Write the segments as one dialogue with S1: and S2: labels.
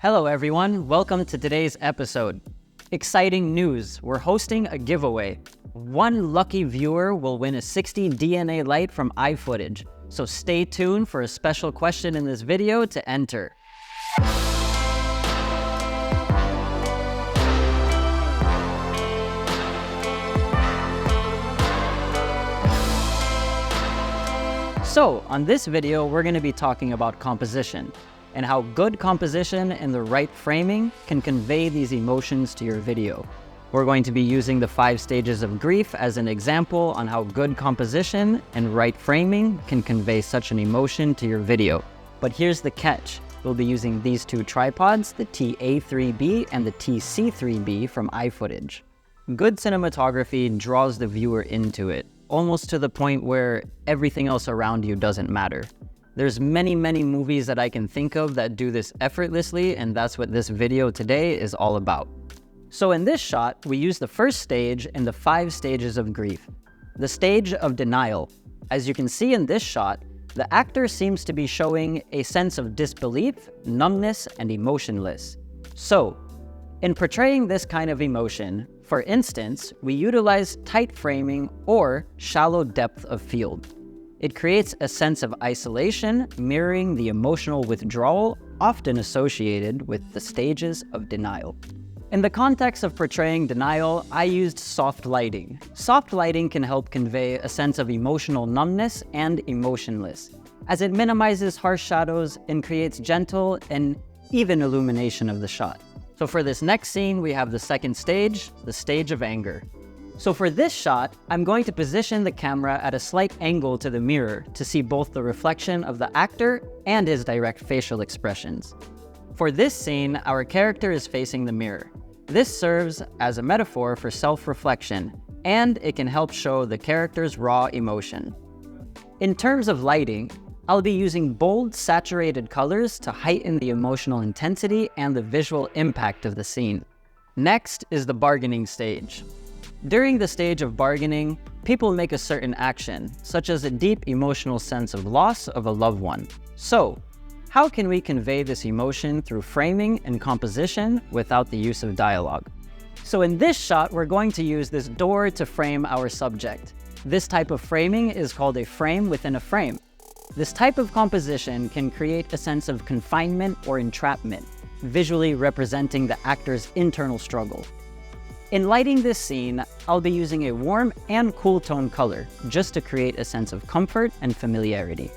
S1: Hello everyone, welcome to today's episode. Exciting news, we're hosting a giveaway. One lucky viewer will win a 60 DNA light from iFootage, so stay tuned for a special question in this video to enter. So, on this video, we're going to be talking about composition and how good composition and the right framing can convey these emotions to your video. We're going to be using the 5 stages of grief as an example on how good composition and right framing can convey such an emotion to your video. But here's the catch. We'll be using these 2 tripods, the TA3B and the TC3B from iFootage. Good cinematography draws the viewer into it, almost to the point where everything else around you doesn't matter. There's many movies that I can think of that do this effortlessly, and that's what this video today is all about. So in this shot, we use the first stage in the 5 stages of grief. The stage of denial. As you can see in this shot, the actor seems to be showing a sense of disbelief, numbness, and emotionless. So, in portraying this kind of emotion, for instance, we utilize tight framing or shallow depth of field. It creates a sense of isolation, mirroring the emotional withdrawal often associated with the stages of denial. In the context of portraying denial, I used soft lighting. Soft lighting can help convey a sense of emotional numbness and emotionless, as it minimizes harsh shadows and creates gentle and even illumination of the shot. So for this next scene, we have the second stage, the stage of anger. So for this shot, I'm going to position the camera at a slight angle to the mirror to see both the reflection of the actor and his direct facial expressions. For this scene, our character is facing the mirror. This serves as a metaphor for self-reflection, and it can help show the character's raw emotion. In terms of lighting, I'll be using bold, saturated colors to heighten the emotional intensity and the visual impact of the scene. Next is the bargaining stage. During the stage of bargaining, people make a certain action, such as a deep emotional sense of loss of a loved one. So, how can we convey this emotion through framing and composition without the use of dialogue? So in this shot, we're going to use this door to frame our subject. This type of framing is called a frame within a frame. This type of composition can create a sense of confinement or entrapment, visually representing the actor's internal struggle. In lighting this scene, I'll be using a warm and cool tone color, just to create a sense of comfort and familiarity.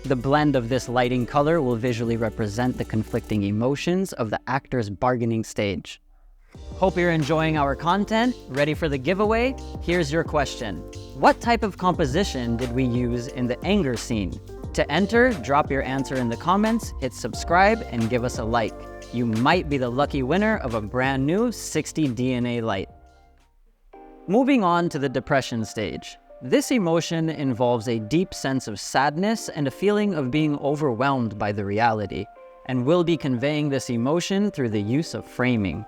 S1: The blend of this lighting color will visually represent the conflicting emotions of the actor's bargaining stage. Hope you're enjoying our content. Ready for the giveaway? Here's your question. What type of composition did we use in the anger scene? To enter, drop your answer in the comments, hit subscribe, and give us a like. You might be the lucky winner of a brand new 60 DNA light. Moving on to the depression stage. This emotion involves a deep sense of sadness and a feeling of being overwhelmed by the reality, and we'll be conveying this emotion through the use of framing.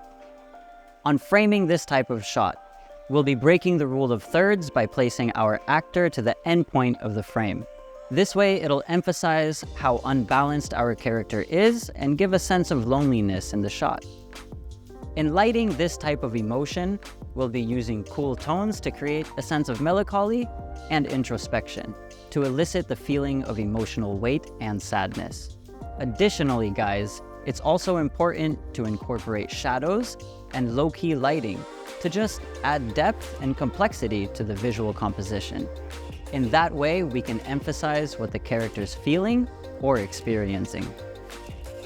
S1: On framing this type of shot, we'll be breaking the rule of thirds by placing our actor to the end point of the frame. This way, it'll emphasize how unbalanced our character is and give a sense of loneliness in the shot. In lighting this type of emotion, we'll be using cool tones to create a sense of melancholy and introspection, to elicit the feeling of emotional weight and sadness. Additionally, guys, it's also important to incorporate shadows and low-key lighting to just add depth and complexity to the visual composition. In that way, we can emphasize what the character's feeling or experiencing.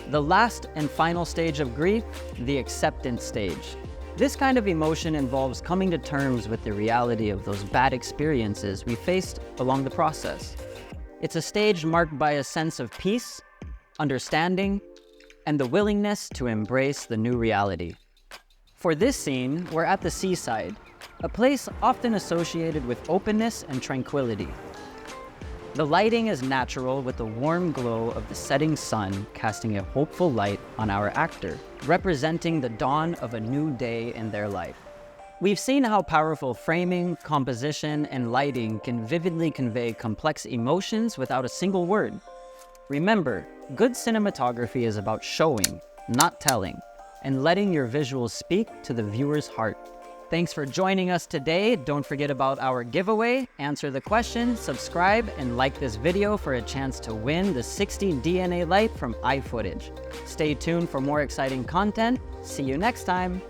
S1: The last and final stage of grief, the acceptance stage. This kind of emotion involves coming to terms with the reality of those bad experiences we faced along the process. It's a stage marked by a sense of peace, understanding, and the willingness to embrace the new reality. For this scene, we're at the seaside, a place often associated with openness and tranquility. The lighting is natural with the warm glow of the setting sun casting a hopeful light on our actor, representing the dawn of a new day in their life. We've seen how powerful framing, composition, and lighting can vividly convey complex emotions without a single word. Remember, good cinematography is about showing, not telling, and letting your visuals speak to the viewer's heart. Thanks for joining us today. Don't forget about our giveaway. Answer the question, subscribe, and like this video for a chance to win the 60 DNA light from iFootage. Stay tuned for more exciting content. See you next time.